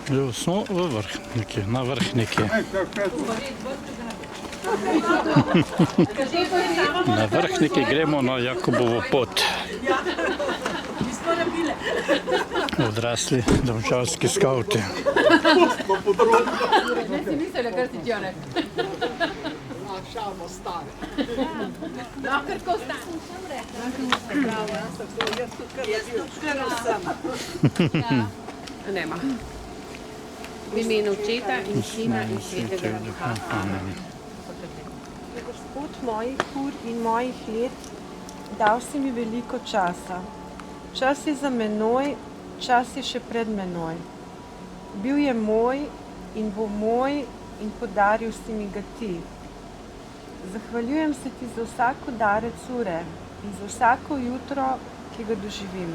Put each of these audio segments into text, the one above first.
Jo, smo v Vrhniki, na Vrhniki. Na Vrhniki gremo na Jakobovo pot. Odrasli domžalski skavti. Ne si mislila, kar si ti jo rekel. Šalmo stane. No, kar tako stane. Nema. V imenu Očeta in Sina in Svetega Duha. Amen. Gospod mojih ur in mojih let, dal si mi veliko časa. Čas je za menoj, čas je še pred menoj. Bil je moj in bo moj in podaril si mi ga ti. Zahvaljujem se ti za vsak udarec ure in za vsako jutro, ki ga doživim.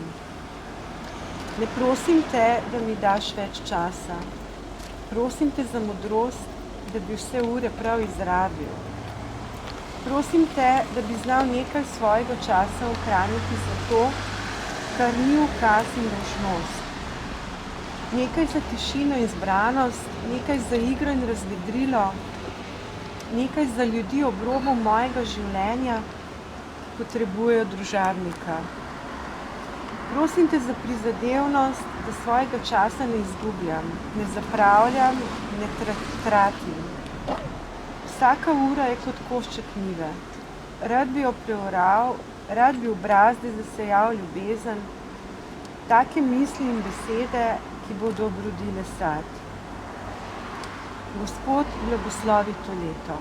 Ne prosim te, da mi daš več časa. Prosim te za modrost, da bi vse ure prav izrabil. Prosim te, da bi znal nekaj svojega časa ohraniti za to, kar ni ukaz in dolžnost. Nekaj za tišino in zbranost, nekaj za igro in razvedrilo, nekaj za ljudi ob robu mojega življenja, ki potrebujejo družabnika. Prosim te za prizadevnost, da svojega časa ne izgubljam, ne zapravljam, ne tratim. Vsaka ura je kot košček njive. Rad bi jo preoral, rad bi v brazdi zasejal ljubezen, take misli in besede, ki bodo obrodile sad. Gospod blagoslovi to leto.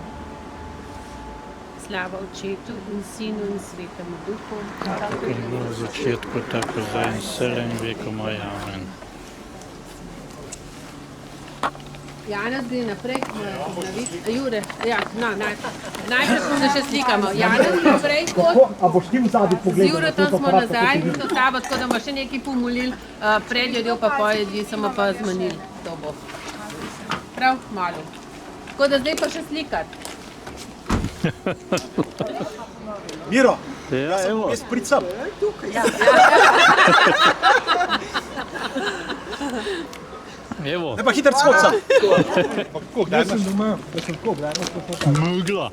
Slava Očetu in Sinu in Svetemu Duhu. Tako je bilo v začetku, tako zdaj in vselej in vekomaj. Amen. Janez gre naprej, obnoviti. Jure, ja, no, najprej se še slikamo. Janez gre naprej pot. A boš ti v zadnji Z pogledal? Juretom smo nazaj, to tabo, tako da bomo še nekaj pomolili, predjedjo pa pojedji, samo pa zmanili. To bo. Prav malo. Tako da zdaj pa še slikati. Miro, Ja, evo. jaz pricam. Evo, Ne pa hiter skocam. Kdaj sem doma? Da sem tako, kdaj megla.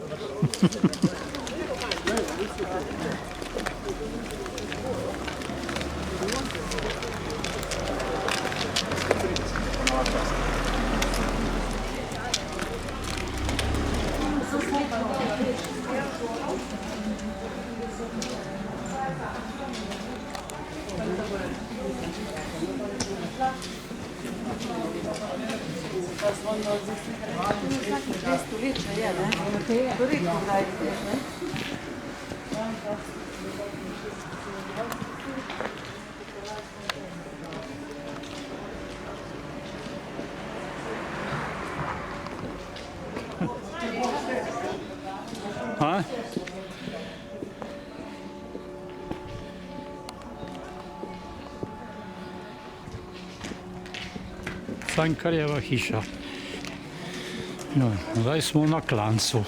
Ha? Cankarjeva hiša. No, zdaj smo na klancu.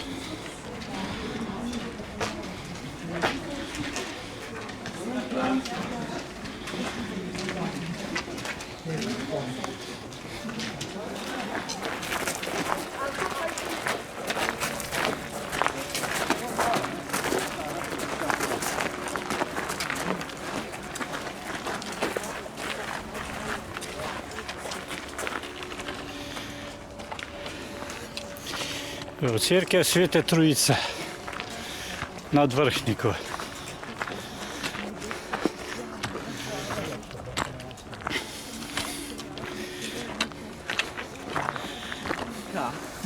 V cerkev Svete Trojice nad Vrhniku.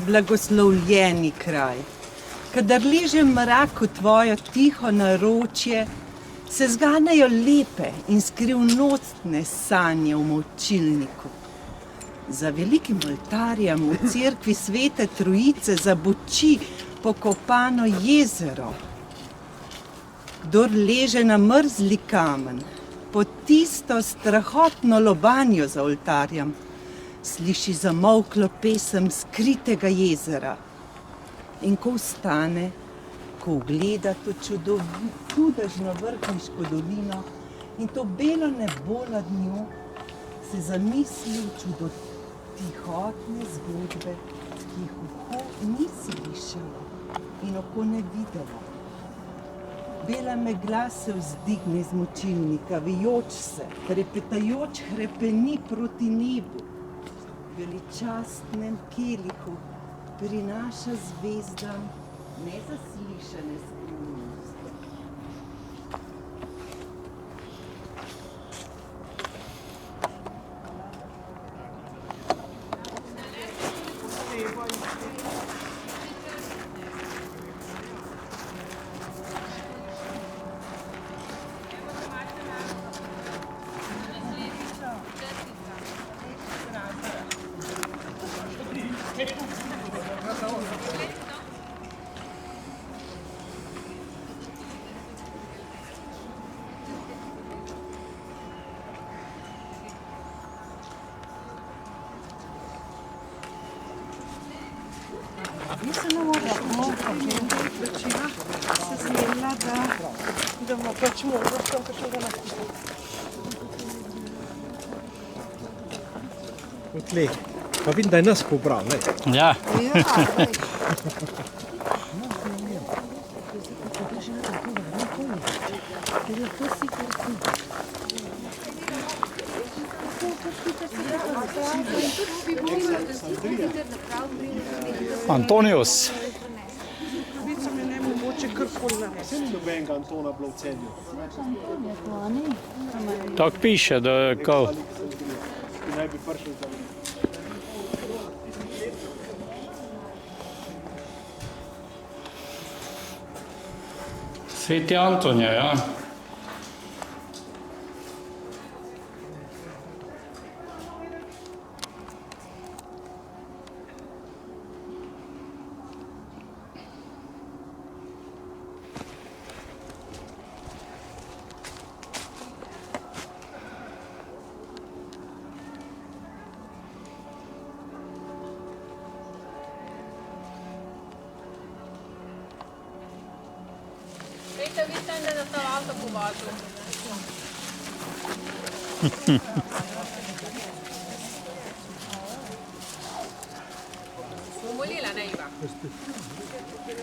Blagoslovljeni kraj. Kadar leže mrak v tvojo tiho naročje, se zganejo lepe in skrivnostne sanje v molčilniku. Za velikim oltarjem v cerkvi Svete Trojice zaboči pokopano jezero. Kdor leže na mrzli kamen, pod tisto strahotno lobanjo za oltarjem, sliši zamolklo pesem skritega jezera. In ko vstane, ko ugleda to čudežno vrhniško dolino in to belo nebo nad njo, se zamisli v Tihotne zgodbe, ki jih uho ni slišalo in oko ne videlo. Bela megla se vzdigne iz močilnika, vijoč se, trepetajoč hrepeni proti nebu. V veličastnem kelihu prinaša zvezdam nezaslišane skrivnosti. Nisem se zmenila, da bomo pač možnost tam kakšnega nakupa. Odle. Pa vidim, da je nas pobral, ne? Ja, Antonius. Vica mi ne mogoče karkoli narediti. Saj ni nobenega Antona bilo v Celju. Tako piše, da je kao. Ki naj bi prišel za mene. Sveti Antonija, ja. Veste, vi ste da sta avto povozil. Pomolila, ne Iva?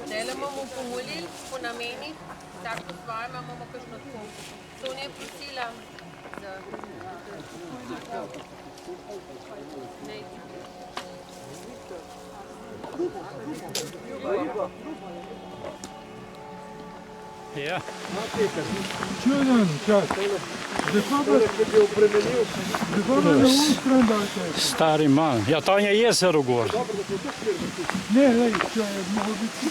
Zdajle bomo pomolili po namenih, tako po svojem imamo kakšno tako. Sonja je prosila za... Ja. Čuden čas. Zakaj na stran date? Stari man. Ja, tam je jezero gor. Ne, lej, če je mogo biti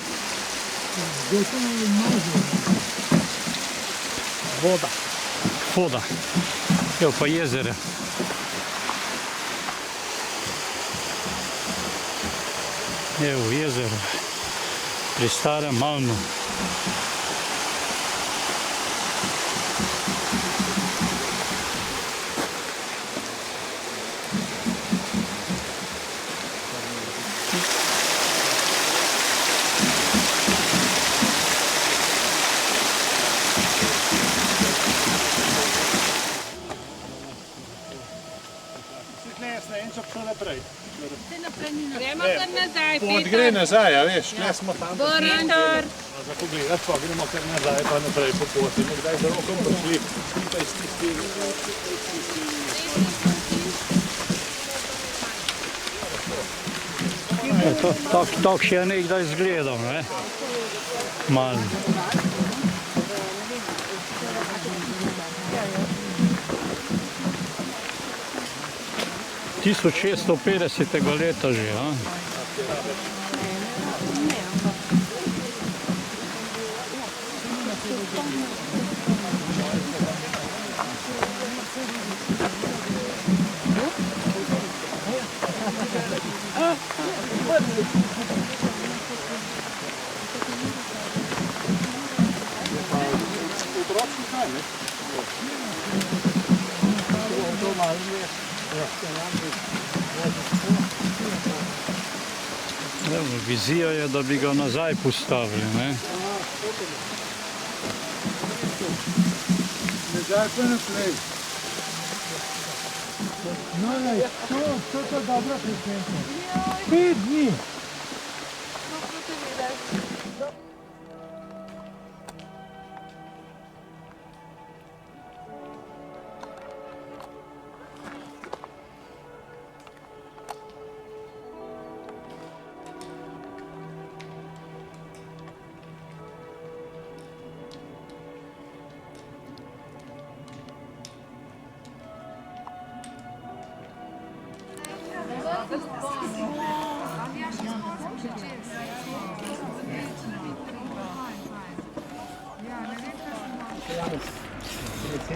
gotovo mazno. Voda. Evo pa jezere. Evo jezero. Pri starem Malmu. Gremo kar nazaj, Gre Peter. nazaj, a veš, tle smo tam. Peter. Za pogledati pa gremo kar nazaj, pa naprej po poti. Nekdaj za rokom prišli, skupaj s tistimi. Tako še je nekdaj izgledal, ne? Malo. Ti 1650. leta že, a? Evo, vizija je, da bi ga nazaj postavili, ne? Nazaj pa naprej. No, lej, to je dobra frekvenca. 5 dni.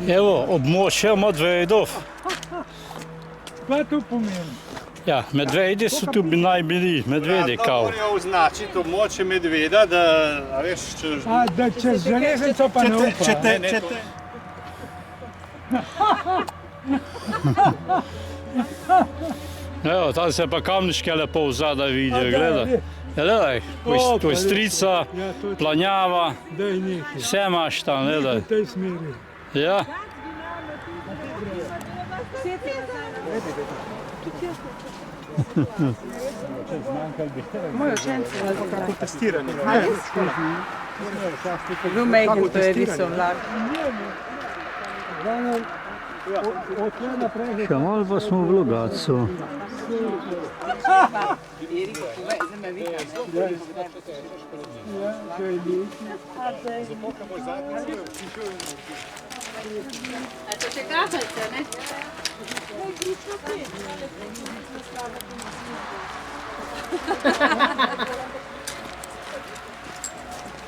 Evo, območje medvedov. Kaj to pomeni? Ja, medvedi so tu bi naj bili, medvedi kao. Morajo označiti območje medveda, da, a veš, Da čez železnico pa ne upa. če te... Evo, tam se pa kamniške lepo vzada vidijo, gledaj. Gledaj, to je strica, planjava, Daj nekaj. vse imaš tam, gledaj. V tej smeri. Ja. Moj učenci Kako testiranje. Rumejken, to je visel vlak. Od tle naprej. Še malo pa smo v Logatcu. A to še kapelce, ne?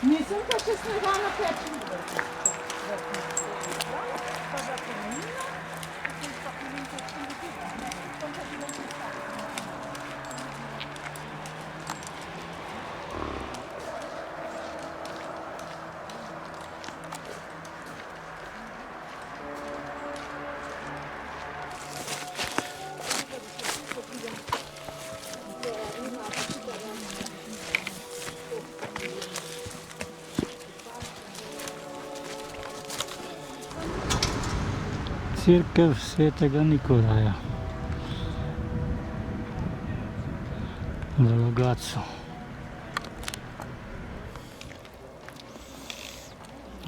Nisem pa še snega na pečen. Cerkev svetega Nikolaja v Logatcu.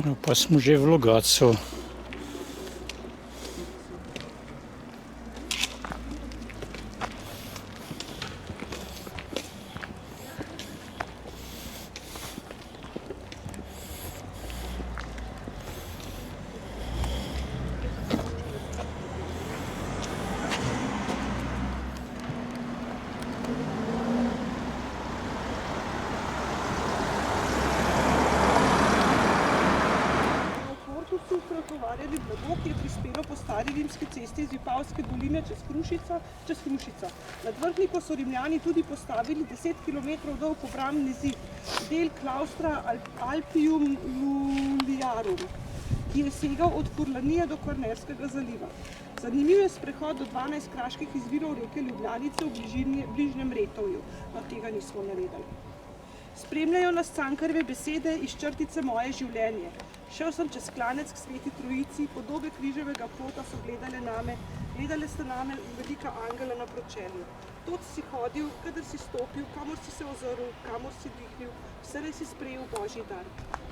No, pa smo že v Logatcu. Tovarjali blago, ki je prispelo po stari rimski cesti iz Vipavske doline čez Hrušico. Nad Vrhniko so Rimljani tudi postavili 10 km dolg obrambni zid, del klaustra Alpium Iuliarum, ki je segal od Furlanije do Kvarnerskega zaliva. Zanimiv je sprehod do 12 kraških izvirov reke Ljubljanice v bližnjem Retovju, no tega nismo naredili. Spremljajo nas Cankarjeve besede iz črtice Moje življenje. Šel sem čez klanec k Sveti Trojici, podobe križevega pota so gledale name, gledale sta name velika angela na pročelju. Tod si hodil, kadar si stopil, kamor si se ozrl, kamor si dihnil, vselej si sprejel Božji dar.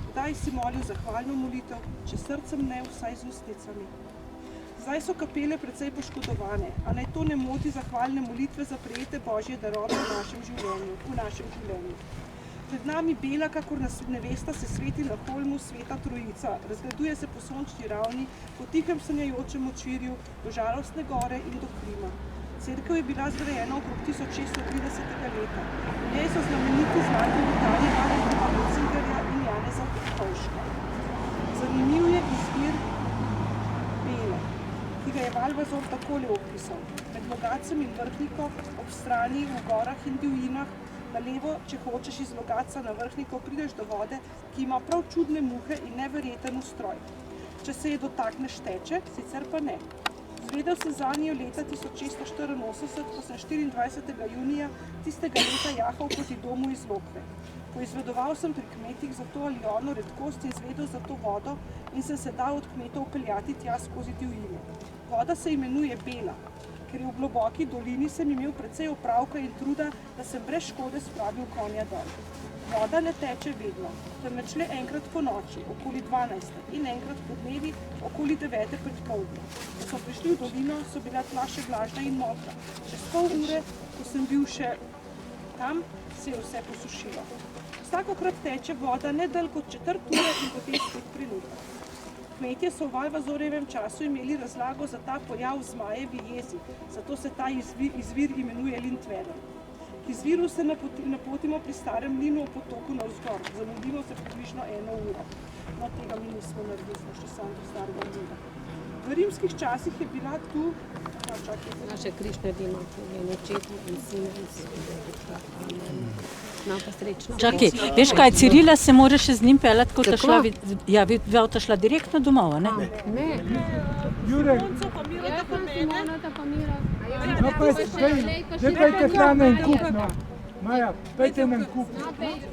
Kdaj si molil zahvalno molitev, če srcem ne, vsaj z ustnicami. Zdaj so kapele precej poškodovane, a naj to ne moti zahvalne molitve za prejete Božje darove v našem življenju. Pred nami bela, kakor nevesta se sveti na holmu Sveta Trojica, razgleduje se po sončni ravni, po tihem sanjajočem močvirju, do Žalostne gore in do Krima. Cerkev je bila zgrajena okrog 1630. leta. V njej so znameniti zlati oltarji Alexandra Ratzingerja in Janeza Podkovška. Zanimiv je izbir bele, ki ga je Valvazor takole opisal. Med Logatcem in Vrhniko, ob strani, v gorah in divjinah, na levo, če hočeš iz Logatca na Vrhniko, prideš do vode, ki ima prav čudne muhe in neverjeten ustroj. Če se je dotakneš teče, sicer pa ne. Zvedel sem zanjo leta 1684, ko sem 24. junija tistega leta jahal proti domu iz Lokve. Poizvedoval sem pri kmetih za to ali ono redkost in zvedel za to vodo in sem se dal od kmetov peljati tja skozi divjine. Voda se imenuje bela, ker je v globoki dolini sem imel precej opravka in truda, da sem brez škode spravil konja dol. Voda ne teče vedno, temveč le enkrat po noči, okoli 12. in enkrat po dnevi, okoli 9. predpoldne. Ko so prišli v dolino, so bila tla še vlažna in mokra. Čez pol ure, ko sem bil še tam, se je vse posušilo. Vsakokrat teče voda ne dalj kot četrt ure in potem spet prinuda. Kmetje so v Valvazorjevem času imeli razlago za ta pojav zmajevi jezi, zato se ta izvir imenuje Lindwerden. K izviru se napotimo pri starem mlinu v potoku navzgor, zamudimo se približno 1 uro. No, tega mi nismo naredili, smo še sam do starega mlina. V rimskih časih je bila tu... Naše Krišne dima, je očeta in sina in sina. No, pa srečno. Čakaj, veš kaj, Cirila se mora še z njim peljati, kot je šla, ja, vi šla direktno domov, ne? Ne. Jurek, Jaz sem Simonata pa Mira. no pejte k nam en kup, no. Maja, pejte nam kup. No, pejte.